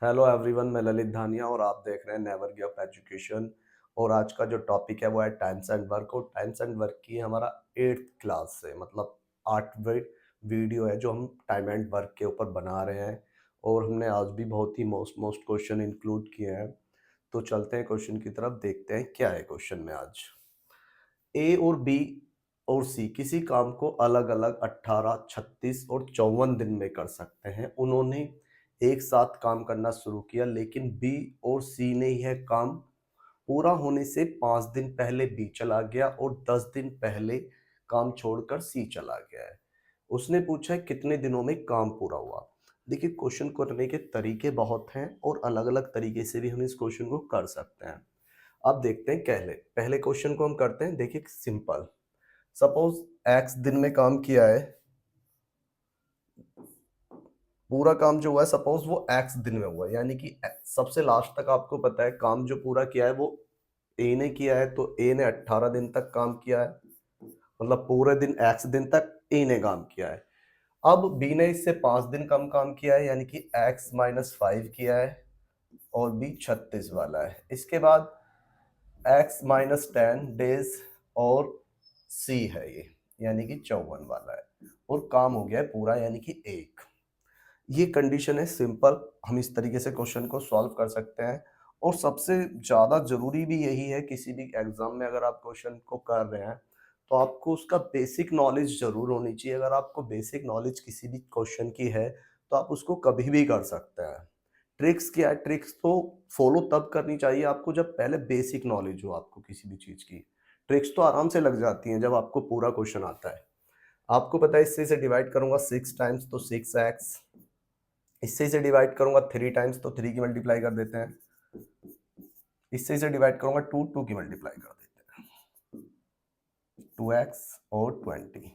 Hello everyone, मैं ललित धानिया और आप देख रहे हैं नेवर गिव अप एजुकेशन। और आज का जो टॉपिक है वो है टाइम्स एंड वर्क। और टाइम्स एंड वर्क की हमारा 8th क्लास से मतलब 8वीं वीडियो है जो हम टाइम एंड वर्क के ऊपर बना रहे हैं। और हमने आज भी बहुत ही मोस्ट मोस्ट क्वेश्चन इंक्लूड किए हैं। तो चलते हैं क्वेश्चन की तरफ, देखते हैं क्या है क्वेश्चन में आज। ए और बी और सी किसी काम को अलग अलग 18, 36 और 54 दिन में कर सकते हैं। उन्होंने एक साथ काम करना शुरू किया, लेकिन बी और सी ने यह काम पूरा होने से 5 दिन पहले बी चला गया और 10 दिन पहले काम छोड़कर सी चला गया है। उसने पूछा है कितने दिनों में काम पूरा हुआ। देखिए, क्वेश्चन करने के तरीके बहुत हैं और अलग अलग तरीके से भी हम इस क्वेश्चन को कर सकते हैं। अब देखते हैं पहले पहले क्वेश्चन को हम करते हैं। देखिए, सिंपल। सपोज एक्स दिन में काम किया है, पूरा काम जो हुआ है सपोज वो एक्स दिन में हुआ है, यानी कि सबसे लास्ट तक आपको पता है काम जो पूरा किया है वो ए ने किया है। तो ए ने 18 दिन तक काम किया है, मतलब पूरे दिन एक्स दिन तक ए ने काम किया है। अब बी ने इससे 5 दिन कम काम किया है, यानी कि x-5 किया है और बी 36 वाला है। इसके बाद x-10 डेज और सी है ये, यानी कि 54 वाला है। और काम हो गया है पूरा, यानी कि एक। ये कंडीशन है सिंपल। हम इस तरीके से क्वेश्चन को सॉल्व कर सकते हैं। और सबसे ज़्यादा ज़रूरी भी यही है, किसी भी एग्जाम में अगर आप क्वेश्चन को कर रहे हैं तो आपको उसका बेसिक नॉलेज ज़रूर होनी चाहिए। अगर आपको बेसिक नॉलेज किसी भी क्वेश्चन की है तो आप उसको कभी भी कर सकते हैं। ट्रिक्स क्या है? ट्रिक्स तो फॉलो तब करनी चाहिए आपको जब पहले बेसिक नॉलेज हो आपको किसी भी चीज़ की। ट्रिक्स तो आराम से लग जाती हैं जब आपको पूरा क्वेश्चन आता है। आपको पता है इससे इसे डिवाइड करूंगा 6 टाइम्स तो 6x, इससे इसे डिवाइड करूंगा 3 टाइम्स तो 3 की मल्टीप्लाई कर देते हैं, इससे इसे डिवाइड करूंगा 2 की मल्टीप्लाई कर देते हैं, 2x और 20।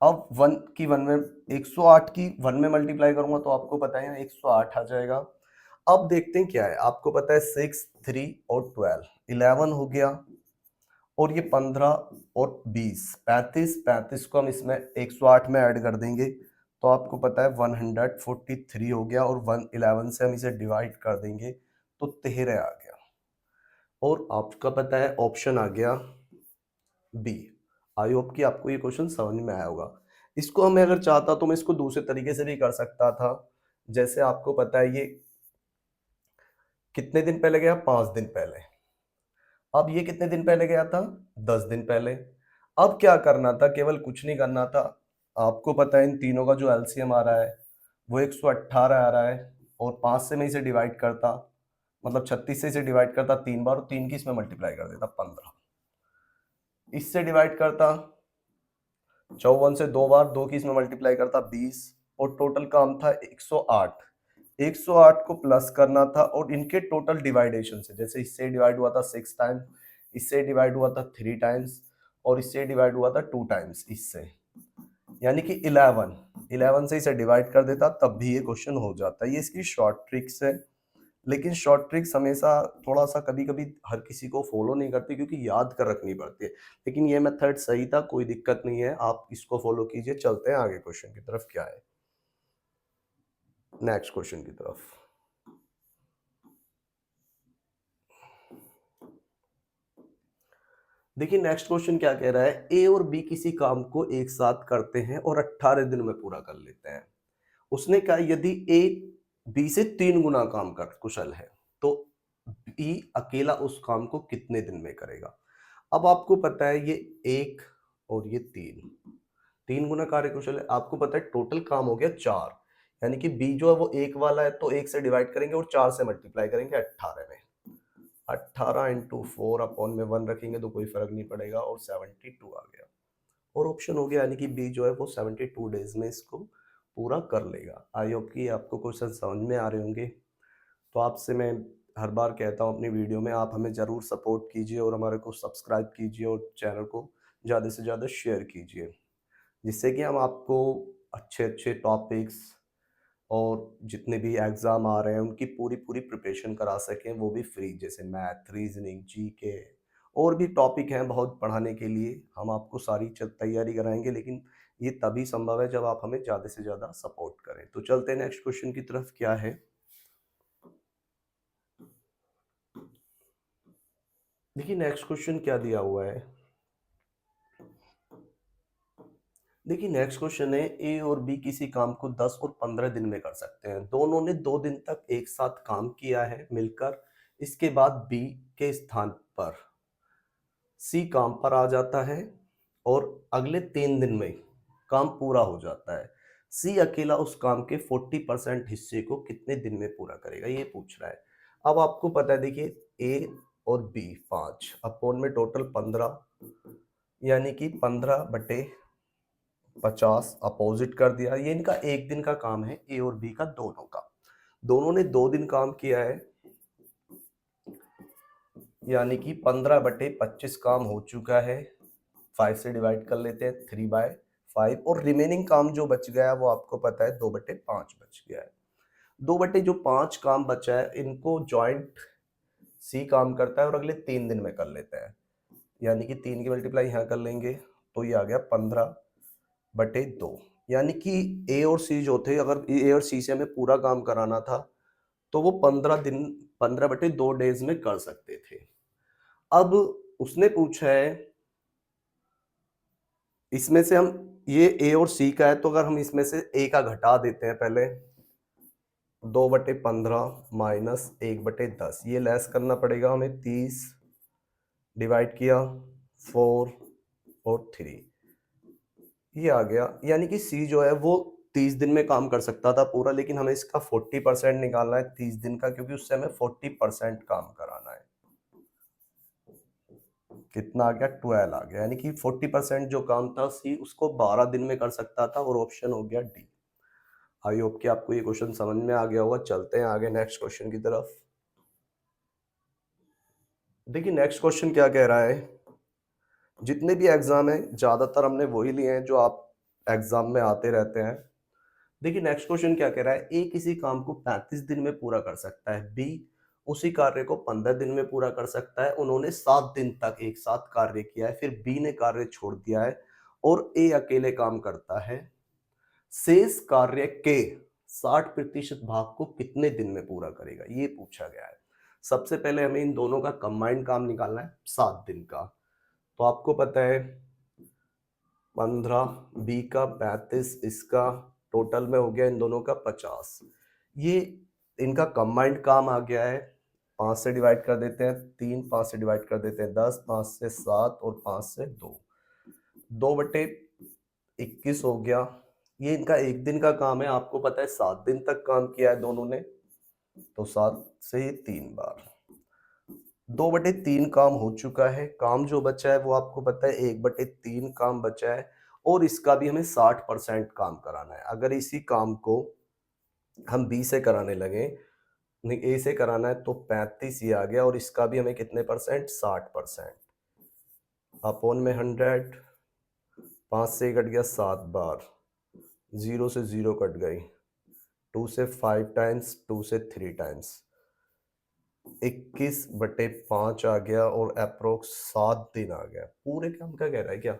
अब 1 की 1 में 108 की 1 में मल्टीप्लाई करूंगा तो आपको पता है 108 आ जाएगा। अब देखते हैं क्या है। आपको पता है 6, 3 और 12 11 हो गया। और ये 15 और 20 35, 35 को हम इसमें 108 में ऐड कर देंगे तो आपको पता है 143 हो गया। और 111 से हम इसे डिवाइड कर देंगे तो 13 आ गया। और आपका पता है ऑप्शन आ गया बी। आई होप कि आपको ये क्वेश्चन समझ में आया होगा। इसको हमें अगर चाहता तो मैं इसको दूसरे तरीके से भी कर सकता था। जैसे आपको पता है ये कितने दिन पहले गया, 5 दिन पहले। अब ये कितने दिन पहले गया था, 10 दिन पहले। अब क्या करना था, केवल कुछ नहीं करना था। आपको पता है इन तीनों का जो एलसीएम आ रहा है वो 118 आ रहा है। और 5 से मैं इसे डिवाइड करता, मतलब 36 से इसे डिवाइड करता 3 बार और 3 की इसमें मल्टीप्लाई कर देता 15। इससे डिवाइड करता 54 से 2 बार, 2 की इसमें मल्टीप्लाई करता 20। और टोटल काम था 108। 108 को प्लस करना था और इनके टोटल डिवाइडेशन से, जैसे इससे डिवाइड हुआ था 6 टाइम्स, इससे डिवाइड हुआ था 3 टाइम्स और इससे डिवाइड हुआ था 2 टाइम्स इससे, यानी कि 11 से इसे डिवाइड कर देता तब भी ये क्वेश्चन हो जाता है। ये इसकी शॉर्ट ट्रिक्स है। लेकिन शॉर्ट ट्रिक्स हमेशा थोड़ा सा कभी कभी हर किसी को फॉलो नहीं करती, क्योंकि याद कर रखनी पड़ती है। लेकिन ये मेथड सही था, कोई दिक्कत नहीं है, आप इसको फॉलो कीजिए। चलते हैं आगे क्वेश्चन की तरफ, क्या है नेक्स्ट क्वेश्चन की तरफ। देखिए, नेक्स्ट क्वेश्चन क्या कह रहा है। ए और बी किसी काम को एक साथ करते हैं और 18 दिन में पूरा कर लेते हैं। उसने कहा यदि ए बी से 3 गुना काम कर कुशल है तो बी अकेला उस काम को कितने दिन में करेगा। अब आपको पता है ये एक और ये 3 गुना कार्य कुशल है। आपको पता है टोटल काम हो गया 4, यानी कि बी जो है वो एक वाला है तो 1 से डिवाइड करेंगे और 4 से मल्टीप्लाई करेंगे 18 में। 18 इंटू 4 अपॉन में 1 रखेंगे तो कोई फर्क नहीं पड़ेगा और 72 आ गया। और ऑप्शन हो गया, यानी कि बी जो है वो 72 डेज में इसको पूरा कर लेगा। आई होप कि आपको क्वेश्चन समझ में आ रहे होंगे। तो आपसे मैं हर बार कहता हूँ अपनी वीडियो में आप हमें ज़रूर सपोर्ट कीजिए और हमारे को सब्सक्राइब कीजिए और चैनल को ज़्यादा से ज़्यादा शेयर कीजिए, जिससे कि हम आपको अच्छे अच्छे टॉपिक्स और जितने भी एग्ज़ाम आ रहे हैं उनकी पूरी पूरी प्रिपरेशन करा सकें, वो भी फ्री। जैसे मैथ, रीजनिंग, जीके और भी टॉपिक हैं बहुत पढ़ाने के लिए। हम आपको सारी तैयारी कराएंगे, लेकिन ये तभी संभव है जब आप हमें ज़्यादा से ज़्यादा सपोर्ट करें। तो चलते हैं नेक्स्ट क्वेश्चन की तरफ, क्या है। देखिए नेक्स्ट क्वेश्चन क्या दिया हुआ है। देखिए नेक्स्ट क्वेश्चन है, ए और बी किसी काम को 10 और 15 दिन में कर सकते हैं। दोनों ने 2 दिन तक एक साथ काम किया है मिलकर। इसके बाद बी के स्थान पर सी काम पर आ जाता है और अगले 3 दिन में काम पूरा हो जाता है। सी अकेला उस काम के 40% हिस्से को कितने दिन में पूरा करेगा, ये पूछ रहा है। अब आपको पता है, देखिए ए और बी 5 अपोन में टोटल 15, यानी कि 15/50 अपोजिट कर दिया। ये इनका एक दिन का काम है, ए और बी का दोनों का। दोनों ने 2 दिन काम किया है, यानी कि 15/25 काम हो चुका है। 5 से डिवाइड कर लेते हैं, 3/5, और रिमेनिंग काम जो बच गया वो आपको पता है 2/5 बच गया है। 2/5 काम बचा है, इनको जॉइंट सी काम करता है और अगले 3 दिन में कर लेते हैं, यानी कि 3 की मल्टीप्लाई यहाँ कर लेंगे तो ये आ गया 15/2। यानी कि ए और सी जो थे, अगर ए और सी से हमें पूरा काम कराना था तो वो 15 डेज में कर सकते थे। अब उसने पूछा है इसमें से हम, ये ए और सी का है, तो अगर हम इसमें से ए का घटा देते हैं पहले, 2/15 माइनस 1/10, ये लेस करना पड़ेगा हमें। 30 डिवाइड किया 4 और 3, ये आ गया। यानी कि सी जो है वो 30 दिन में काम कर सकता था पूरा, लेकिन हमें इसका 40% निकालना है 30 दिन का, क्योंकि उससे हमें 40% काम कराना है। कितना आ गया, 12 आ गया। यानी कि 40% जो काम था सी उसको 12 दिन में कर सकता था, और ऑप्शन हो गया डी। आई होप कि आपको ये क्वेश्चन समझ में आ गया होगा। चलते हैं आगे नेक्स्ट क्वेश्चन की तरफ। देखिए नेक्स्ट क्वेश्चन क्या कह रहा है। जितने भी एग्जाम है ज्यादातर हमने वही लिए हैं जो आप एग्जाम में आते रहते हैं। देखिए नेक्स्ट क्वेश्चन क्या कह रहा है, ए किसी काम को 35 दिन में पूरा कर सकता है, बी उसी कार्य को 15 दिन में पूरा कर सकता है। उन्होंने 7 दिन तक एक साथ कार्य किया है, फिर बी ने कार्य छोड़ दिया है और ए अकेले काम करता है। शेष कार्य के 60% भाग को कितने दिन में पूरा करेगा, ये पूछा गया है। सबसे पहले हमें इन दोनों का कंबाइंड काम निकालना है 7 दिन का। तो आपको पता है 15, बी का 35, इसका टोटल में हो गया इन दोनों का 50। ये इनका कंबाइंड काम आ गया है। 5 से डिवाइड कर देते हैं 3, 5 से डिवाइड कर देते हैं 10, 5 से 7 और 5 से 2, 2/21 हो गया। ये इनका एक दिन का काम है, आपको पता है 7 दिन तक काम किया है दोनों ने, तो 7 से ये 3 बार 2/3 काम हो चुका है। काम जो बचा है वो आपको पता है 1/3 काम बचा है, और इसका भी हमें 60% काम कराना है। अगर इसी काम को हम बी से कराने लगे, नहीं ए से कराना है, तो 35 ये आ गया, और इसका भी हमें कितने परसेंट, 60%। अपोन में 100, 5 से कट गया 7 बार, 0 से 0 कट गई, 2 से 5 टाइम्स, 2 से 3 टाइम्स, 21/5 आ गया, और अप्रोक्स 7 दिन आ गया। पूरे काम का कह रहा है क्या,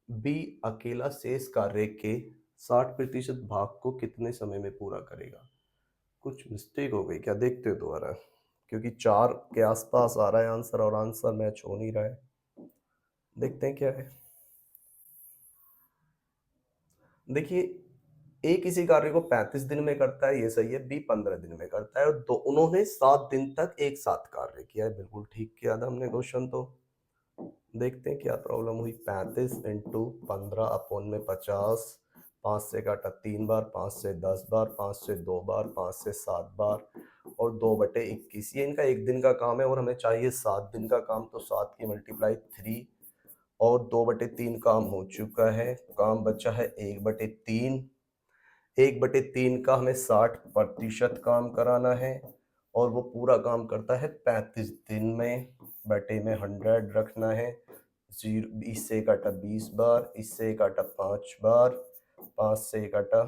बी अकेला शेष कार्य के 60% भाग को कितने समय में पूरा करेगा। कुछ मिस्टेक हो गई क्या, देखते हो दोबारा, क्योंकि 4 के आसपास आ रहा है आंसर और आंसर मैच हो नहीं रहा है। देखते हैं क्या है। देखिए ए किसी कार्य को 35 दिन में करता है, ये सही है। बी 15 दिन में करता है, और उन्होंने 7 दिन तक एक साथ कार्य किया है। बिल्कुल ठीक किया था हमने क्वेश्चन। तो देखते हैं क्या प्रॉब्लम हुई। 35 इंटू 15 अपोन में 50, 5 से काटा 3 बार, 5 से 10 बार, 5 से 2 बार, 5 से 7 बार, और 2/21। ये इनका एक दिन का काम है और हमें चाहिए 7 दिन का काम, तो 7 की मल्टीप्लाई 3, और 2/3 काम हो चुका है। काम बचा है 1/3। 1/3 का हमें 60% काम कराना है, और वो पूरा काम करता है 35 दिन में। बटे में 100 रखना है। 0, इससे काटा 20 बार, इससे काटा 5 बार, 5 से काटा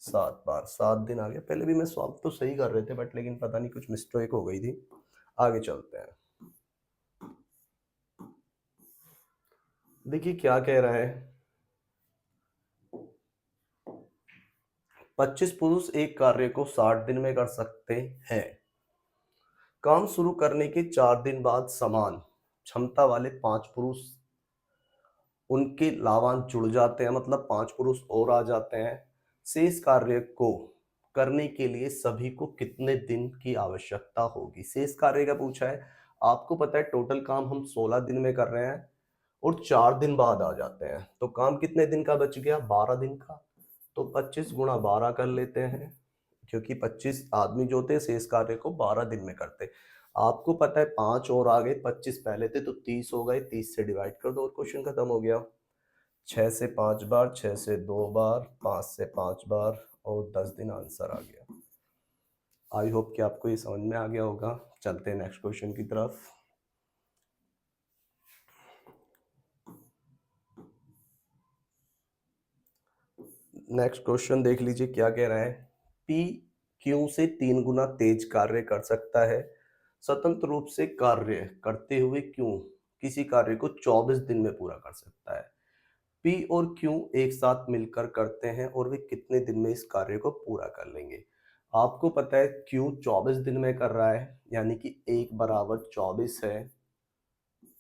7 बार, 7 दिन आ गया। पहले भी मैं सॉल्व तो सही कर रहे थे, बट लेकिन पता नहीं कुछ मिस्टेक हो गई थी। आगे चलते हैं। देखिए क्या कह रहा है, 25 पुरुष एक कार्य को 60 दिन में कर सकते हैं। काम शुरू करने के 4 दिन बाद समान क्षमता वाले 5 पुरुष उनके लाभांश जुड़ जाते हैं, मतलब 5 पुरुष और आ जाते हैं। शेष कार्य को करने के लिए सभी को कितने दिन की आवश्यकता होगी? शेष कार्य का पूछा है। आपको पता है टोटल काम हम 16 दिन में कर रहे हैं और 4 दिन बाद आ जाते हैं, तो काम कितने दिन का बच गया? 12 दिन का। तो 25 गुणा 12 कर लेते हैं, क्योंकि 25 आदमी जो थे शेष कार्य को 12 दिन में करते। आपको पता है 5 और आ गए, 25 पहले थे तो 30 हो गए, 30 से डिवाइड कर दो और क्वेश्चन खत्म हो गया। 6 से 5 बार, 6 से 2 बार, 5 से 5 बार और 10 दिन आंसर आ गया। आई होप कि आपको ये समझ में आ गया होगा। चलते हैं नेक्स्ट क्वेश्चन की तरफ। नेक्स्ट क्वेश्चन देख लीजिए क्या कह रहा है। P Q से 3 गुना तेज कार्य कर सकता है। स्वतंत्र रूप से कार्य करते हुए Q किसी कार्य को 24 दिन में पूरा कर सकता है। P और Q एक साथ मिलकर करते हैं और वे कितने दिन में इस कार्य को पूरा कर लेंगे? आपको पता है Q 24 दिन में कर रहा है, यानी कि 1 बराबर 24 है।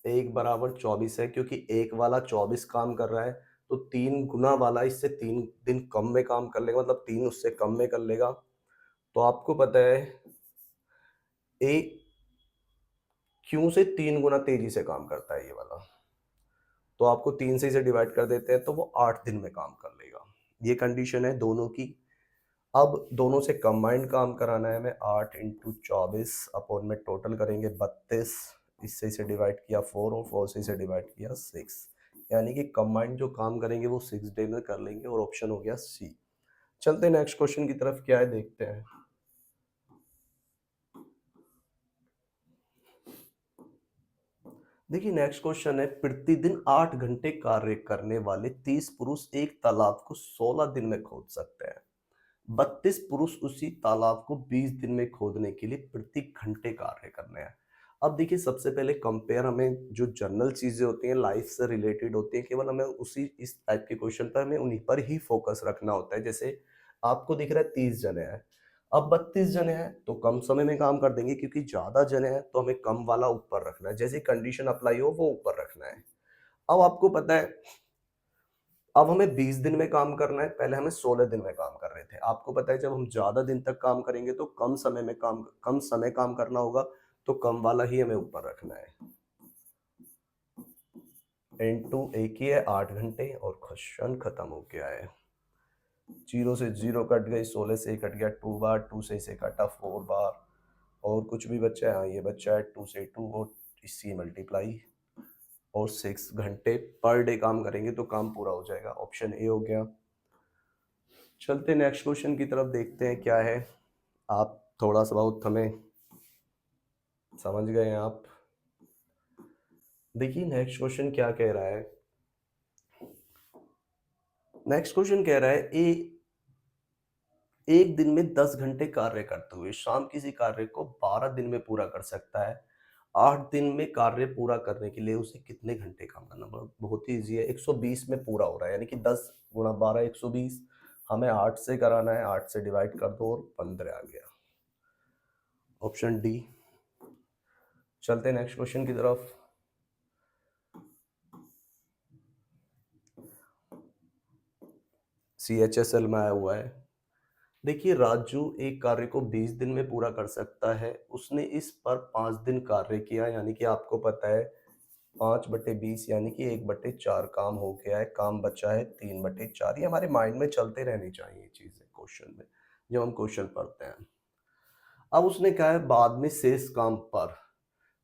1 बराबर 24 है, क्योंकि 1 वाला 24 काम कर रहा है, तो 3 गुना वाला इससे 3 दिन कम में काम कर लेगा, मतलब 3 उससे कम में कर लेगा। तो आपको पता है ए Q से 3 गुना तेजी से काम करता है ये वाला, तो आपको 3 से इसे डिवाइड कर देते हैं तो वो 8 दिन में काम कर लेगा। ये कंडीशन है दोनों की। अब दोनों से कंबाइंड काम कराना है हमें। 8 इंटू 24 अपॉन में टोटल करेंगे 32, इससे इसे डिवाइड किया 4 और 4 से इसे डिवाइड किया 6, यानी कि कंबाइंड जो काम करेंगे वो 6 डे में कर लेंगे और ऑप्शन हो गया सी। चलते नेक्स्ट क्वेश्चन की तरफ, क्या है देखते हैं। देखिए नेक्स्ट क्वेश्चन है, प्रतिदिन 8 घंटे कार्य करने वाले 30 पुरुष एक तालाब को 16 दिन में खोद सकते हैं। 32 पुरुष उसी तालाब को 20 दिन में खोदने के लिए प्रति घंटे कार्य करने हैं। अब देखिए सबसे पहले कंपेयर, हमें जो जनरल चीजें होती हैं लाइफ से रिलेटेड होती हैं, केवल हमें उसी इस टाइप के क्वेश्चन पर हमें उन्हीं पर ही फोकस रखना होता है। जैसे आपको दिख रहा है 30 जने हैं, अब 32 जने हैं तो कम समय में काम कर देंगे, क्योंकि ज्यादा जने हैं तो हमें कम वाला ऊपर रखना है, जैसी कंडीशन अप्लाई हो वो ऊपर रखना है। अब आपको पता है अब हमें 20 दिन में काम करना है, पहले हमें 16 दिन में काम कर रहे थे। आपको पता है जब हम ज्यादा दिन तक काम करेंगे तो कम समय काम करना होगा, तो कम वाला ही हमें ऊपर रखना है। इनटू एक ही है 8 घंटे और क्वेश्चन खत्म हो गया है। 0 से 0 कट गई, 16 से कट गया 2 बार, 2 से इसे काटा 4 बार और कुछ भी बचा है, हाँ ये बचा है 2 से 2 और इसी मल्टीप्लाई और 6 घंटे पर डे काम करेंगे तो काम पूरा हो जाएगा। ऑप्शन ए हो गया। चलते नेक्स्ट क्वेश्चन की तरफ, देखते हैं क्या है। आप थोड़ा सा बहुत हमें समझ गए हैं आप। देखिए नेक्स्ट क्वेश्चन क्या कह रहा है। नेक्स्ट क्वेश्चन कह रहा है एक दिन में 10 घंटे कार्य करते हुए शाम किसी कार्य को 12 दिन में पूरा कर सकता है। 8 दिन में कार्य पूरा करने के लिए उसे कितने घंटे काम करना? बहुत ही ईजी है, 120 में पूरा हो रहा है, यानी कि 10 गुणा 12 120। हमें 8 से कराना है, 8 से डिवाइड कर दो और 15 आ गया। Option D. चलते हैं नेक्स्ट क्वेश्चन की तरफ। CHSL में आया हुआ है। देखिए राजू एक कार्य को 20 दिन में पूरा कर सकता है, उसने इस पर 5 दिन कार्य किया, यानी कि आपको पता है 5/20 यानी कि 1/4 काम हो गया है, काम बचा है 3/4। ये हमारे माइंड में चलते रहनी चाहिए चीजें क्वेश्चन में जब हम क्वेश्चन पढ़ते हैं। अब उसने कहा है बाद में शेष काम पर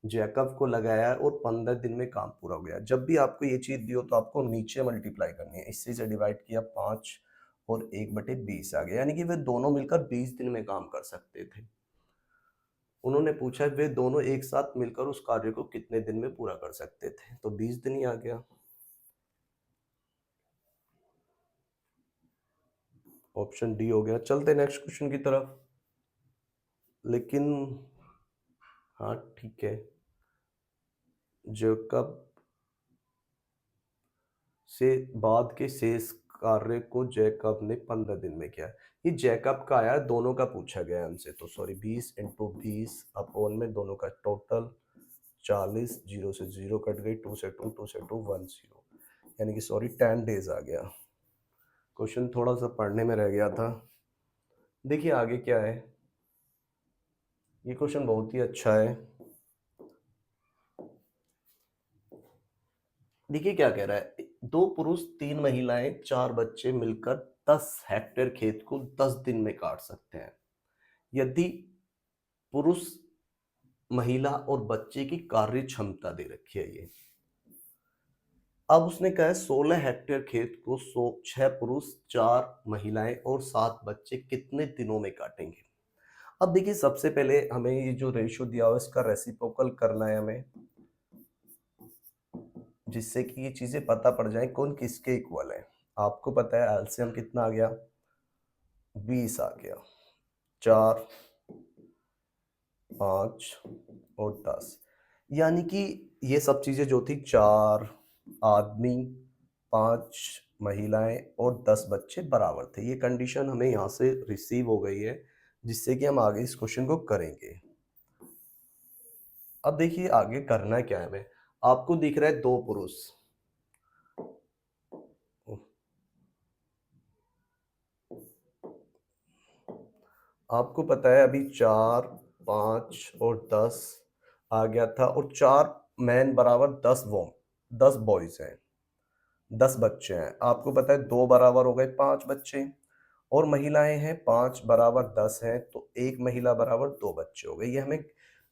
जैकब को लगाया और 15 दिन में काम पूरा हो गया। जब भी आपको ये चीज दी हो तो आपको नीचे मल्टीप्लाई करनी है, इससे से डिवाइड किया 5 और 1/20 आ गया, यानी कि वे दोनों मिलकर 20 दिन में काम कर सकते थे। उन्होंने पूछा वे दोनों एक साथ मिलकर उस कार्य को कितने दिन में पूरा कर सकते थे, तो 20 दिन ही आ गया। ऑप्शन डी हो गया। चलते नेक्स्ट क्वेश्चन की तरफ। लेकिन हाँ ठीक है, जैकब से बाद के शेष कार्य को जैकब ने 15 दिन में किया। ये जैकब का आया, दोनों का पूछा गया हमसे, तो सॉरी 20 इंटू 20 अपॉन में दोनों का टोटल 40, 0 से 0 कट गई, 2 से 2, 2 से 2, 1 0, यानी कि सॉरी 10 डेज आ गया। क्वेश्चन थोड़ा सा पढ़ने में रह गया था। देखिए आगे क्या है, ये क्वेश्चन बहुत ही अच्छा है। देखिए क्या कह रहा है, 2 पुरुष 3 महिलाएं 4 बच्चे मिलकर 10 हेक्टेयर खेत को 10 दिन में काट सकते हैं। यदि पुरुष, महिला और बच्चे की कार्य क्षमता दे रखी है ये। अब उसने कहा है 16 हेक्टेयर खेत को 6 पुरुष 4 महिलाएं और 7 बच्चे कितने दिनों में काटेंगे। अब देखिए सबसे पहले हमें ये जो रेशियो दिया हुआ है इसका रेसिप्रोकल करना है हमें, जिससे कि ये चीजें पता पड़ जाए कौन किसके इक्वल है। आपको पता है एलसीएम कितना आ गया, 20 आ गया, 4, 5 और 10, यानी कि ये सब चीजें जो थी 4 आदमी, 5 महिलाएं और 10 बच्चे बराबर थे। ये कंडीशन हमें यहाँ से रिसीव हो गई है, जिससे कि हम आगे इस क्वेश्चन को करेंगे। अब देखिए आगे करना क्या है हमें। आपको दिख रहा है 2 पुरुष, आपको पता है अभी 4, 5 और 10 आ गया था, और 4 मैन बराबर 10 वो 10 बॉयज हैं, 10 बच्चे हैं। आपको पता है 2 बराबर हो गए 5 बच्चे, और महिलाएं हैं 5 बराबर 10 हैं, तो 1 महिला बराबर 2 बच्चे हो गए। ये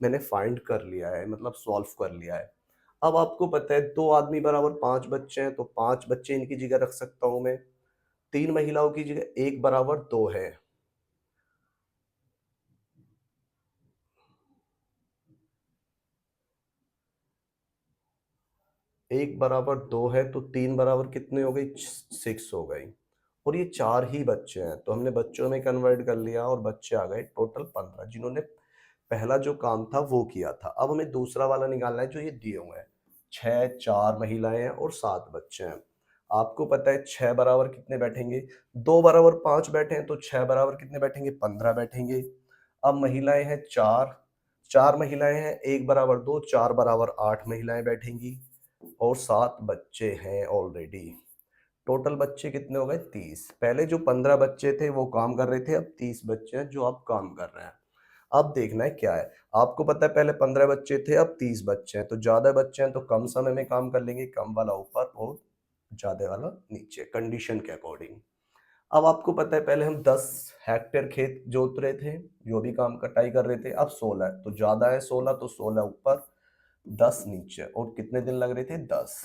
मैंने फाइंड कर लिया है, मतलब सॉल्व कर लिया है। अब आपको पता है 2 आदमी बराबर 5 बच्चे हैं, तो 5 बच्चे इनकी जगह रख सकता हूं मैं। 3 महिलाओं की जगह 1 बराबर 2 है, 1 बराबर 2 है, तो 3 बराबर कितने हो गई, 6 हो गई। और ये 4 ही बच्चे हैं, तो हमने बच्चों में कन्वर्ट कर लिया और बच्चे आ गए टोटल 15, जिन्होंने पहला जो काम था वो किया था। अब हमें दूसरा वाला निकालना है जो ये दिए हुए हैं, 6, 4 महिलाएं हैं और 7 बच्चे हैं। आपको पता है 6 बराबर कितने बैठेंगे, 2 बराबर 5 बैठे हैं, तो 6 बराबर कितने बैठेंगे, 15 बैठेंगे। अब महिलाएं हैं 4, 4 महिलाएं हैं, 1 बराबर 2, 4 बराबर 8 महिलाएं बैठेंगी, और 7 बच्चे हैं ऑलरेडी। टोटल बच्चे कितने हो गए, 30। पहले जो 15 बच्चे थे वो काम कर रहे थे, अब 30 बच्चे हैं जो अब काम कर रहे हैं। अब देखना है क्या है। आपको पता है पहले 15 बच्चे थे, अब 30 बच्चे हैं, तो ज्यादा बच्चे हैं तो कम समय में काम कर लेंगे, कम वाला ऊपर और ज्यादा वाला नीचे, कंडीशन के अकॉर्डिंग। अब आपको पता है पहले हम 10 हेक्टेयर खेत जोत रहे थे, जो भी काम कटाई कर रहे थे, अब 16 है, तो ज्यादा है 16, तो 16 ऊपर 10 नीचे, और कितने दिन लग रहे थे, 10।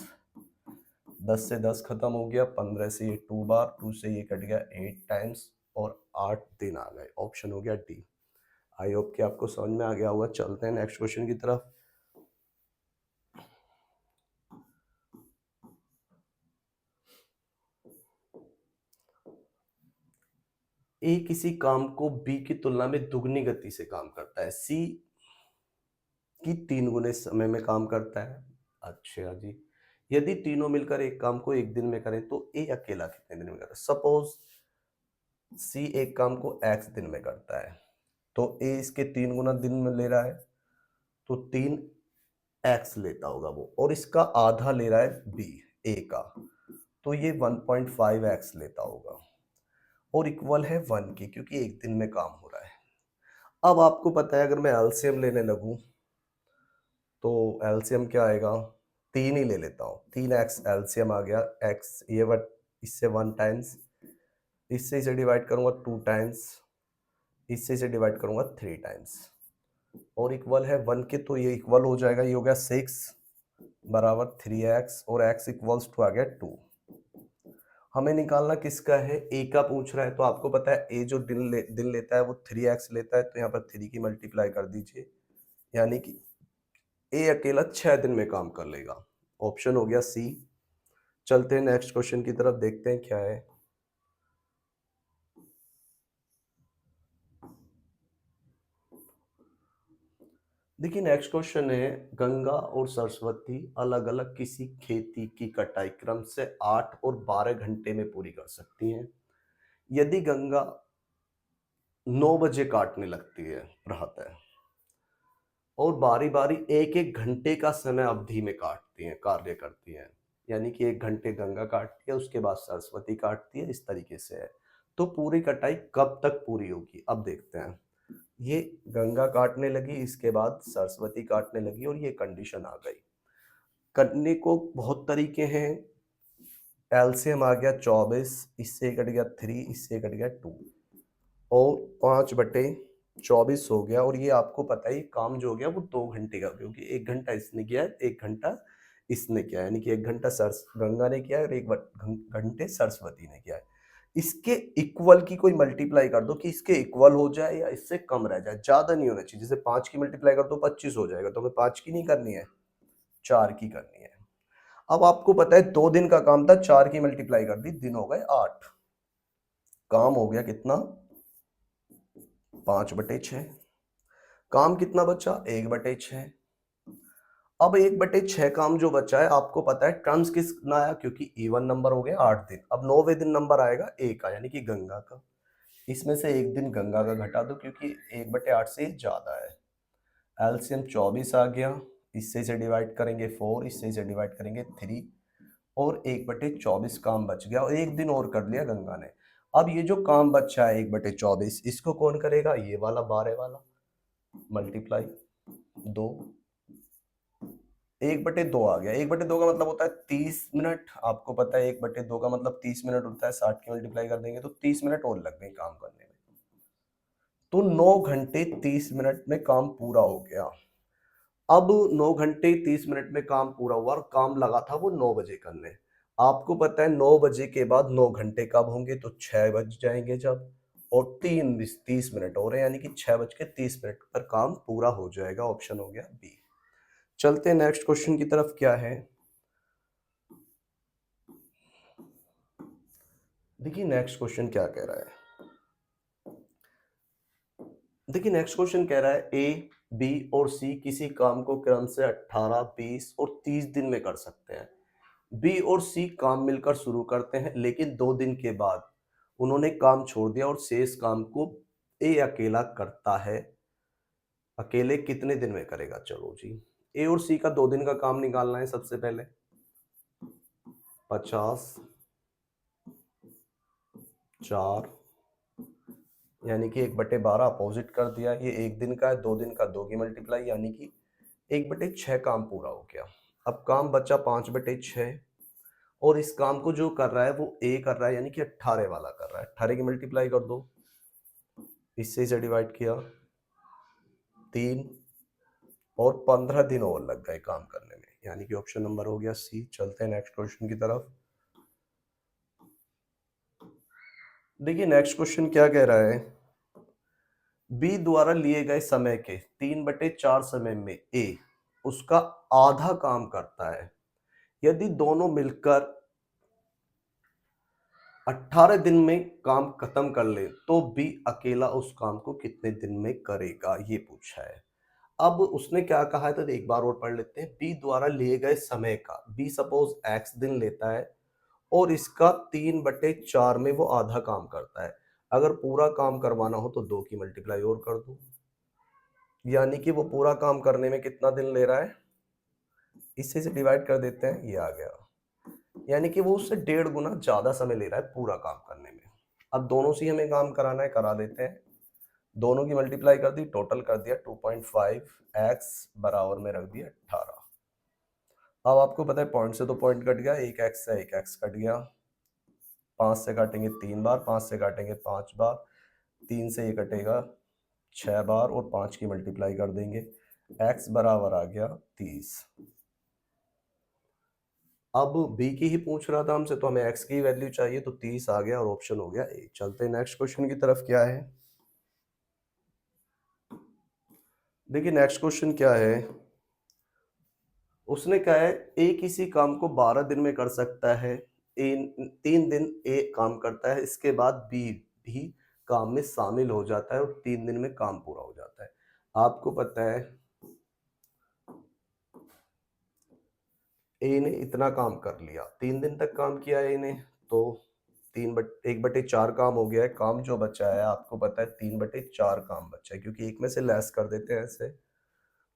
10 से 10 खत्म हो गया, 15 से ये 2 बार, 2 से ये कट गया 8 टाइम्स, और 8 दिन आ गए। ऑप्शन हो गया डी। आई होप कि आपको समझ में आ गया होगा। चलते हैं नेक्स्ट क्वेश्चन की तरफ। ए किसी काम को बी की तुलना में दुगनी गति से काम करता है, सी की 3 गुने समय में काम करता है। अच्छा जी, यदि तीनों मिलकर एक काम को एक दिन में करें तो ए अकेला कितने दिन में करता है। सपोज सी एक काम को एक्स दिन में करता है, तो ए इसके 3 गुना दिन में ले रहा है, तो 3 एक्स लेता होगा वो, और इसका आधा ले रहा है बी, ए का, तो ये 1.5 एक्स लेता होगा, और इक्वल है 1 की, क्योंकि एक दिन में काम हो रहा है। अब आपको पता है अगर मैं एलसीएम लेने लगूं तो एलसीएम क्या आएगा, 3 ही ले लेता हूँ, 3x एलसीएम आ गया। एक्स ये बट इससे 1 टाइम्स, इससे इसे डिवाइड करूंगा 2 टाइम्स, इससे इसे डिवाइड करूंगा 3 टाइम्स, और इक्वल है 1 के, तो ये इक्वल हो जाएगा, ये हो गया 6 बराबर 3x, और x इक्वल्स टू आ गया 2। हमें निकालना किसका है, ए का पूछ रहा है, तो आपको पता है ए जो दिन लेता है वो 3x लेता है, तो यहाँ पर 3 की मल्टीप्लाई कर दीजिए, यानी कि ए अकेला 6 दिन में काम कर लेगा। ऑप्शन हो गया सी। चलते हैं नेक्स्ट क्वेश्चन की तरफ, देखते हैं क्या है। देखिए नेक्स्ट क्वेश्चन है, गंगा और सरस्वती अलग अलग किसी खेती की कटाई क्रम से 8 और 12 घंटे में पूरी कर सकती हैं। यदि गंगा 9 बजे काटने लगती है प्रातः, और बारी बारी एक एक घंटे का समय अवधि में काटती हैं, कार्य करती हैं। यानी कि 1 घंटे गंगा काटती है, उसके बाद सरस्वती काटती है, इस तरीके से है। तो पूरी कटाई कब तक पूरी होगी, अब देखते हैं। ये गंगा काटने लगी, इसके बाद सरस्वती काटने लगी और ये कंडीशन आ गई। करने को बहुत तरीके हैं। एलसीएम आ गया 24, इससे कट गया 3, इससे कट गया 2 और 5/24 हो गया। और ये आपको पता है, ये काम जो हो गया वो 2 घंटे का, क्योंकि 1 घंटा इसने किया है, 1 घंटा इसने किया है, यानी कि 1 घंटा सरस गंगा ने किया है और 1 घंटे सरस्वती ने किया है। इसके इक्वल की कोई मल्टीप्लाई कर दो कि इसके इक्वल हो जाए या इससे कम रह जाए, ज्यादा नहीं होना चाहिए। जैसे 5 की मल्टीप्लाई कर दो 25 हो जाएगा, तो हमें 5 की नहीं करनी है, 4 की करनी है। अब आपको पता है 2 दिन का काम था, 4 की मल्टीप्लाई कर दी, दिन हो गए 8। काम हो गया कितना, 5/6। काम कितना बचा, 1/6। अब 1/6 काम जो बचा है, आपको पता है टर्म्स कितना आया, क्योंकि इवन नंबर हो गया 8 दिन। अब 9वें दिन नंबर आएगा ए का, यानी कि गंगा का। इसमें से 1 दिन गंगा का घटा दो, क्योंकि 1/8 से ज्यादा है। एलसीएम 24 आ गया, इससे से डिवाइड करेंगे 4, इससे से डिवाइड करेंगे 3 और 1/24 काम बच गया, और 1 दिन और कर लिया गंगा ने। अब ये जो काम बचा है 1/24, इसको कौन करेगा, ये वाला 12 वाला मल्टीप्लाई 2, 1/2 आ गया। 1/2 का मतलब होता है 30 मिनट। आपको पता है 1/2 का मतलब 30 मिनट होता है, 60 की मल्टीप्लाई कर देंगे तो 30 मिनट और लग गए काम करने में। तो 9 घंटे 30 मिनट में काम पूरा हो गया। अब 9 घंटे 30 मिनट में काम पूरा हुआ और काम लगा था वो 9 बजे करने। आपको पता है 9 बजे के बाद 9 घंटे कब होंगे, तो 6 बज जाएंगे जब, और 3:30 हो रहे हैं, यानी कि 6:30 पर काम पूरा हो जाएगा। ऑप्शन हो गया बी। चलते हैं नेक्स्ट क्वेश्चन की तरफ। क्या है, देखिए नेक्स्ट क्वेश्चन क्या कह रहा है। देखिए नेक्स्ट क्वेश्चन कह रहा है ए, बी और सी किसी काम को क्रम से 18, 20 और 30 दिन में कर सकते हैं। बी और सी काम मिलकर शुरू करते हैं, लेकिन 2 दिन के बाद उन्होंने काम छोड़ दिया और शेष काम को ए अकेला करता है। अकेले कितने दिन में करेगा, चलो जी। ए और सी का 2 दिन का काम निकालना है। सबसे पहले 50, 4, यानी कि 1/12 अपोजिट कर दिया। ये 1 दिन का है, 2 दिन का 2 की मल्टीप्लाई, यानी कि 1/6 काम पूरा हो गया। अब काम बचा 5/6, और इस काम को जो कर रहा है वो ए कर रहा है, यानी कि 18 वाला कर रहा है। 18 की मल्टीप्लाई कर दो, इससे इसे डिवाइड किया 3, और 15 दिन और लग गए काम करने में, यानी कि ऑप्शन नंबर हो गया सी। चलते हैं नेक्स्ट क्वेश्चन की तरफ। देखिए नेक्स्ट क्वेश्चन क्या कह रहा है, बी द्वारा लिए गए समय के 3/4 समय में ए उसका आधा काम करता है। यदि दोनों मिलकर 18 दिन में काम खत्म कर ले, तो बी अकेला उस काम को कितने दिन में करेगा, ये पूछा है। अब उसने क्या कहा है, तो एक बार और पढ़ लेते हैं। बी द्वारा लिए गए समय का, बी सपोज एक्स दिन लेता है और इसका 3/4 में वो आधा काम करता है। अगर पूरा काम करवाना हो तो 2 की मल्टीप्लाई और कर दो, यानी कि वो पूरा काम करने में कितना दिन ले रहा है, इससे से डिवाइड कर देते हैं, ये आ गया। यानी कि वो उससे 1.5 गुना ज्यादा समय ले रहा है पूरा काम करने में। अब दोनों से हमें काम कराना है, करा देते हैं। दोनों की मल्टीप्लाई कर दी, टोटल कर दिया 2.5, एक्स बराबर में रख दिया 18। अब आपको पता है पॉइंट से तो पॉइंट कट गया, एक एक्स से एक एक्स कट गया। 5 से काटेंगे 3 बार, 5 से काटेंगे 5 बार, 3 से ये कटेगा 6 बार, और 5 की मल्टीप्लाई कर देंगे। एक्स बराबर आ गया 30। अब बी की ही पूछ रहा था हमसे, तो हमें एक्स की वैल्यू चाहिए, तो 30 आ गया और ऑप्शन हो गया ए। चलते हैं नेक्स्ट क्वेश्चन की तरफ। क्या है, देखिए नेक्स्ट क्वेश्चन क्या है। उसने कहा है ए किसी काम को 12 दिन में कर सकता है। ए 3 दिन ए काम करता है, इसके बाद बी भी काम में शामिल हो जाता है और 3 दिन में काम पूरा हो जाता है। आपको पता है ए ने इतना काम कर लिया, 3 दिन तक काम किया ए ने, तो 1/4 काम हो गया है। काम जो बचा है आपको पता है 3/4 काम बचा है, क्योंकि एक में से लेस कर देते हैं ऐसे,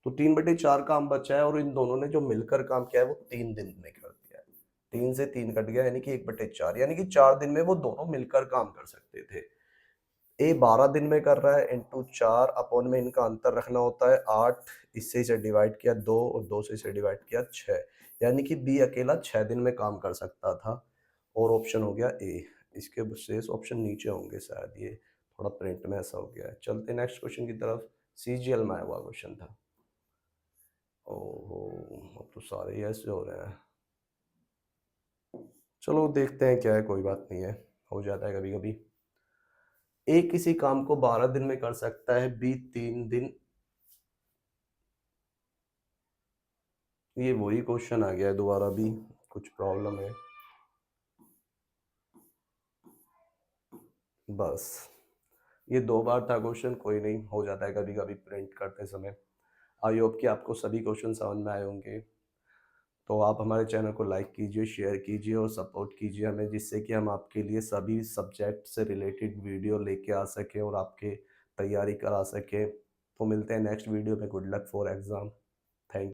तो 3/4 काम बचा है और इन दोनों ने जो मिलकर काम किया है वो 3 दिन में कर दिया है। 3 से 3 कट गया यानी कि 1/4 यानी कि 4 दिन में वो दोनों मिलकर काम कर सकते थे। ए 12 दिन में कर रहा है इंटू 4 अपॉन में इनका अंतर रखना होता है 8, इससे इसे डिवाइड किया 2 और 2 से इसे डिवाइड किया 6, यानी कि बी अकेला 6 दिन में काम कर सकता था और ऑप्शन हो गया ए। इसके शेष ऑप्शन नीचे होंगे शायद, ये थोड़ा प्रिंट में ऐसा हो गया है। चलते नेक्स्ट क्वेश्चन की तरफ। सीजीएल में आया हुआ क्वेश्चन था। ओहो, अब तो सारे ही ऐसे हो रहे हैं। चलो देखते हैं क्या है, कोई बात नहीं है, हो जाता है कभी कभी। ए किसी काम को 12 दिन में कर सकता है, बी 3 दिन। ये वही क्वेश्चन आ गया है दोबारा भी, कुछ प्रॉब्लम है बस। ये 2 बार था क्वेश्चन, कोई नहीं, हो जाता है कभी कभी प्रिंट करते समय। आई होप कि आपको सभी क्वेश्चन समझ में आए होंगे। तो आप हमारे चैनल को लाइक कीजिए, शेयर कीजिए और सपोर्ट कीजिए हमें, जिससे कि हम आपके लिए सभी सब्जेक्ट से रिलेटेड वीडियो लेके आ सकें और आपके तैयारी करा सकें। तो मिलते हैं नेक्स्ट वीडियो में। Good luck for exam.